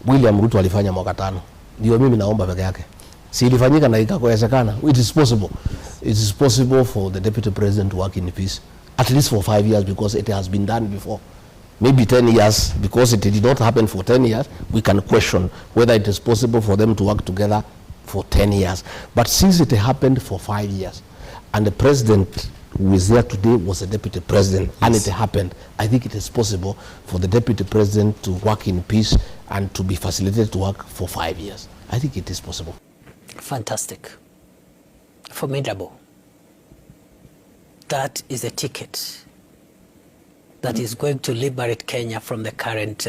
William Ruto alifanya mwaka 5. Ndio mimi naomba peke yake. Si ilifanyika na ikakosekana. It is possible. It is possible for the deputy president to work in peace at least for 5 years, because it has been done before. Maybe 10 years, because it did not happen for 10 years, we can question whether it is possible for them to work together for 10 years. But since it happened for 5 years, and the president who is there today was a deputy president, yes, and it happened, I think it is possible for the deputy president to work in peace and to be facilitated to work for 5 years. I think it is possible. Fantastic. Formidable. That is a ticket that is going to liberate Kenya from the current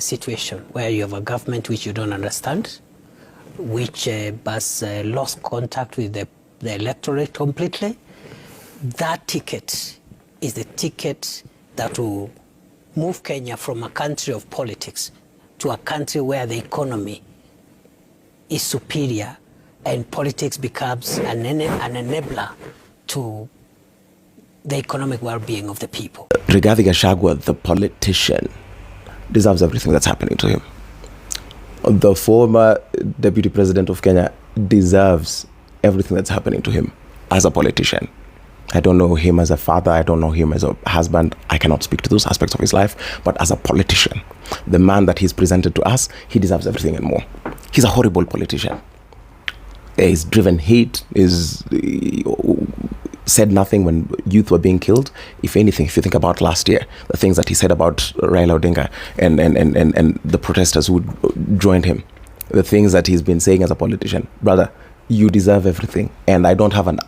situation where you have a government which you don't understand, which has lost contact with the electorate completely. That ticket is the ticket that will move Kenya from a country of politics to a country where the economy is superior and politics becomes an enabler to the economic well-being of the people. Rigathi Gachagua, the politician, deserves everything that's happening to him. The former deputy president of Kenya deserves everything that's happening to him as a politician. I don't know him as a father, I don't know him as a husband, I cannot speak to those aspects of his life, but as a politician, the man that he's presented to us, he deserves everything and more. He's a horrible politician. He's driven hate, said nothing when youth were being killed. If anything, if you think about last year, the things that he said about Raila Odinga and the protesters who joined him, the things that he's been saying as a politician, brother, you deserve everything. And I don't have an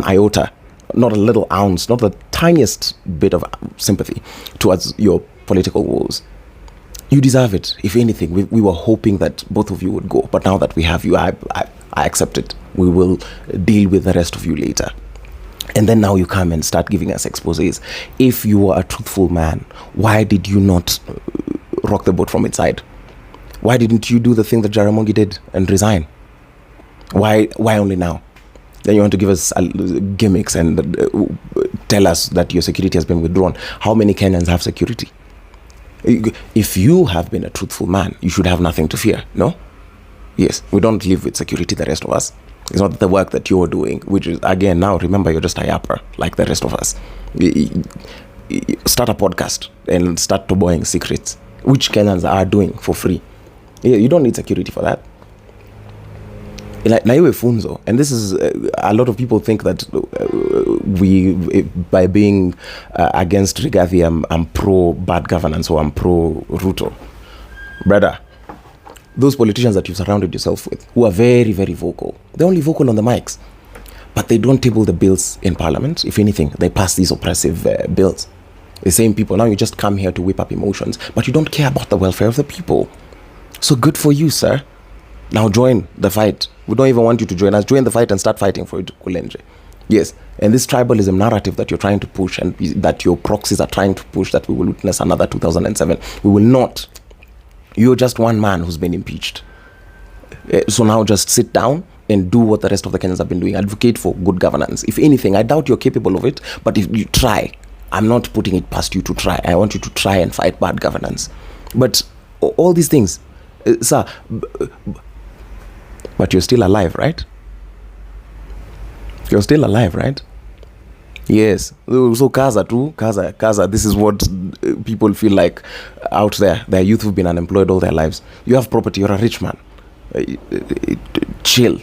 iota, not a little ounce, not the tiniest bit of sympathy towards your political woes. You deserve it. If anything, we were hoping that both of you would go, but now that we have you, I accept it. We will deal with the rest of you later. And then now you come and start giving us exposés. If you were a truthful man, why did you not rock the boat from its side? Why didn't you do the thing that Jaramogi did and resign? Why only now? Then you want to give us gimmicks and tell us that your security has been withdrawn. How many Kenyans have security? If you have been a truthful man, you should have nothing to fear, no? Yes, we don't live with security, the rest of us. It's not the work that you're doing, which is, again, now remember, you're just a yapper, like the rest of us. Start a podcast and start toboying secrets, which Kenyans are doing for free. You don't need security for that. And this is, a lot of people think that by being against Rigathi, I'm pro bad governance or I'm pro Ruto. Brother, those politicians that you've surrounded yourself with, who are very, very vocal, they're only vocal on the mics, but they don't table the bills in parliament. If anything, they pass these oppressive bills. The same people, now you just come here to whip up emotions, but you don't care about the welfare of the people. So good for you, sir. Now join the fight. We don't even want you to join us. Join the fight and start fighting for it, Kulenje. Yes, and this tribalism narrative that you're trying to push and that your proxies are trying to push, that we will witness another 2007, we will not. You're just one man who's been impeached. So now just sit down and do what the rest of the Kenyans have been doing. Advocate for good governance. If anything, I doubt you're capable of it, but if you try, I'm not putting it past you to try. I want you to try and fight bad governance. But all these things, sir, but you're still alive, right? You're still alive, right? Yes. So Kaza, this is what people feel like out there. Their youth have been unemployed all their lives. You have property, you're a rich man. Chill.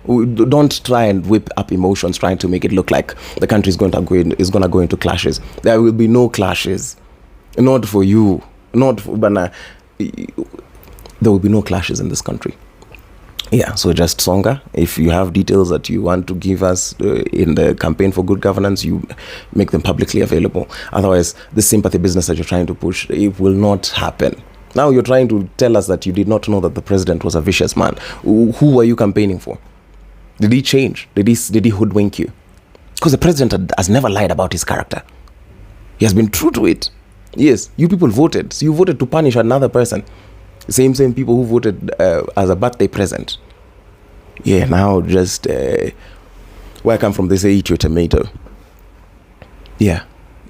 Don't try and whip up emotions trying to make it look like the country is going to go into clashes. There will be no clashes. Not for you. Not for Bana. There will be no clashes in this country. Yeah, so just Songa, if you have details that you want to give us in the campaign for good governance, you make them publicly available. Otherwise, the sympathy business that you're trying to push, it will not happen. Now you're trying to tell us that you did not know that the president was a vicious man. Who were you campaigning for? Did he change? Did he hoodwink you? Because the president has never lied about his character. He has been true to it. Yes, you people voted. So you voted to punish another person. Same people who voted as a birthday present. Yeah, now just where I come from, they say eat your tomato. Yeah,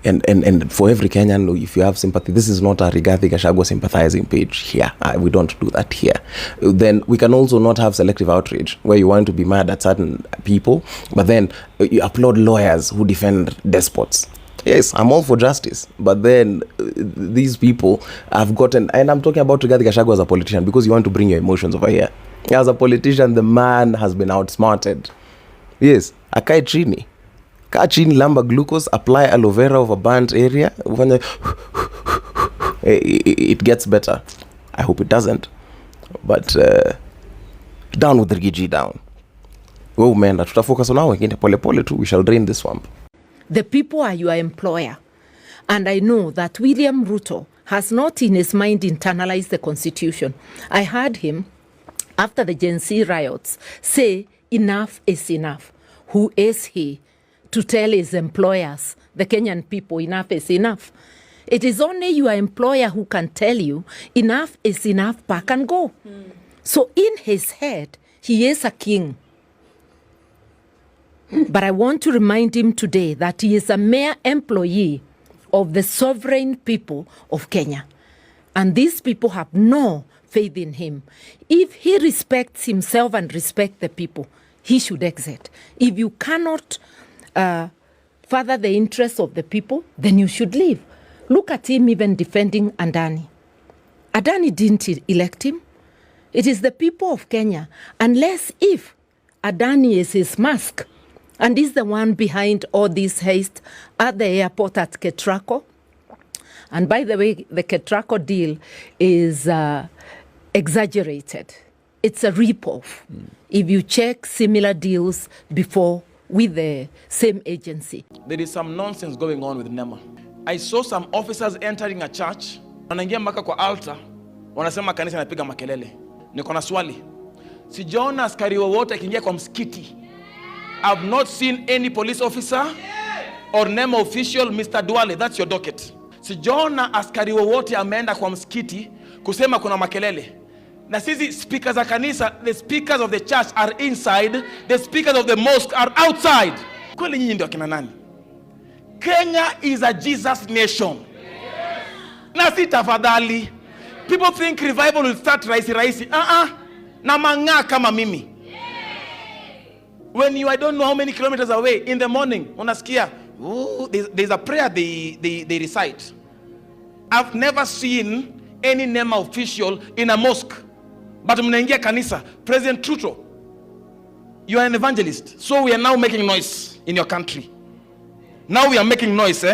And for every Kenyan, if you have sympathy, this is not a Rigathi Gachagua sympathizing page here. We don't do that here. Then we can also not have selective outrage where you want to be mad at certain people, but then you applaud lawyers who defend despots. Yes, I'm all for justice, but then these people have gotten, and I'm talking about Rigathi Gachagua as a politician because you want to bring your emotions over here. As a politician, the man has been outsmarted. Yes, akae chini. Kaa chini, lamba glucose, apply aloe vera over burnt area. It gets better. I hope it doesn't. But down with the Rigiji, down. Oh man, tutafocus on our wengine pole pole too. We shall drain this swamp. The people are your employer. And I know that William Ruto has not in his mind internalized the constitution. I heard him, after the Gen Z riots, say enough is enough. Who is he to tell his employers, the Kenyan people, enough is enough? It is only your employer who can tell you enough is enough, pack and go. So in his head, he is a king. But I want to remind him today that he is a mere employee of the sovereign people of Kenya. And these people have no faith in him. If he respects himself and respect the people, he should exit. If you cannot further the interests of the people, then you should leave. Look at him even defending Adani. Adani didn't elect him. It is the people of Kenya. Unless if Adani is his mask and is the one behind all this haste at the airport at Ketraco. And by the way, the Ketraco deal is exaggerated. It's a rip-off. If you check similar deals before with the same agency. There is some nonsense going on with NEMA. I saw some officers entering a church, wanaingia mpaka kwa altar, wanasema kanisa inapiga makelele. Niko na swali. Sijaona askari wowote akiingia kwa msikiti. I've not seen any police officer or NEMA official, Mr. Duale, that's your docket. Sijaona askari wowote ameenda kwa msikiti kusema kuna makelele. Na sisi speakers za kanisa, the speakers of the church are inside, the speakers of the mosque are outside. Kweli nyinyi ndio akina nani? Kenya is a Jesus nation. Na si tafadhali. People think revival will start raisi. Na manga kama mimi. When you, I don't know how many kilometers away, in the morning, unasikia, there's a prayer they recite. I've never seen any NEMA official in a mosque. But mnaingia kanisa. President Ruto, you are an evangelist. So we are now making noise in your country. Now we are making noise,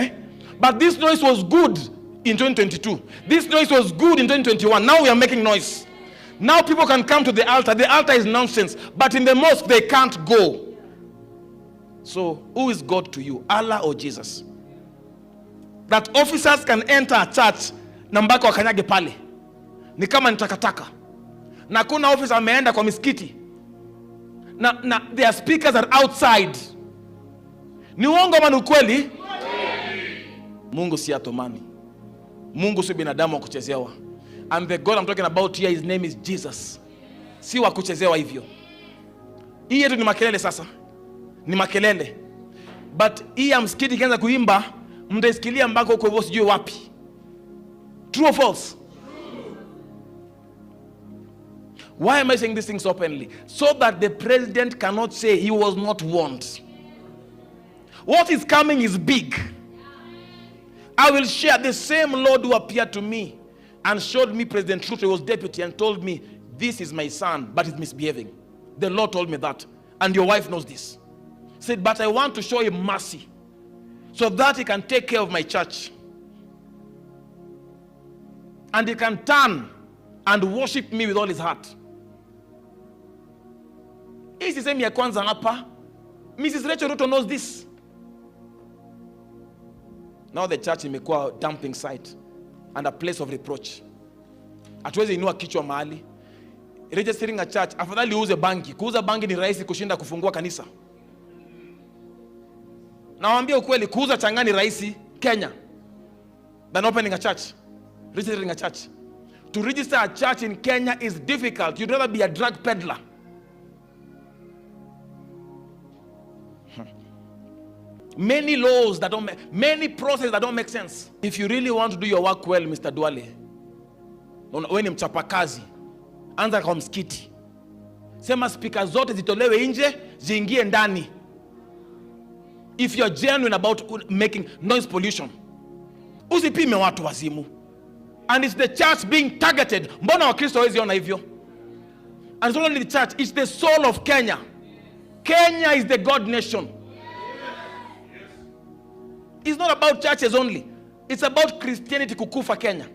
But this noise was good in 2022. This noise was good in 2021. Now we are making noise. Now people can come to the altar. The altar is nonsense. But in the mosque, they can't go. So who is God to you, Allah or Jesus? That officers can enter a church na mpaka wakanyage pale. Ni kama ni takataka. Na kuna officer ameenda kwa misikiti. Na their speakers are outside. Ni uongo ama ni ukweli? Mungu si atomani. Mungu si binadamu wa kuchezewa. And the God I'm talking about here, his name is Jesus. Si wa kuchezewa hivyo. Hii yetu ni makelele sasa. Ni makelele. But hii ya msikiti kianza kuimba, mtaisikilia mpaka huko hivyo sijui wapi. True or false? Why am I saying these things openly? So that the president cannot say he was not warned. What is coming is big. I will share the same Lord who appeared to me and showed me President Ruto, he was deputy, and told me, this is my son, but he's misbehaving. The Lord told me that. And your wife knows this. Said, but I want to show him mercy so that he can take care of my church. And he can turn and worship me with all his heart. Hii si sehemu ya kwanza hapa. Mrs. Rachel Ruto knows this. Now the church imekuwa dumping site and a place of reproach. Hatuwezi inua kichwa mahali. Registering a church, afadhali uuze banki. Kuuza banki ni rahisi kushinda kufungua kanisa. Nawaambia ukweli, kuuza changani rahisi Kenya than opening a church, registering a church. To register a church in Kenya is difficult. You'd rather be a drug peddler. many laws that don't make, many processes that don't make sense. If you really want to do your work well, Mr. Duale, wewe ni mchapakazi, anza kwa msikiti. Sema speakers zote zitolewe nje, ziingie ndani. If you're genuine about making noise pollution, usipime watu wazimu. And it's the church being targeted. Mbona Wakristo hawezi ona hivyo? And it's not only the church, it's the soul of Kenya. Kenya is the God nation. It's not about churches only. It's about Christianity kukufa Kenya.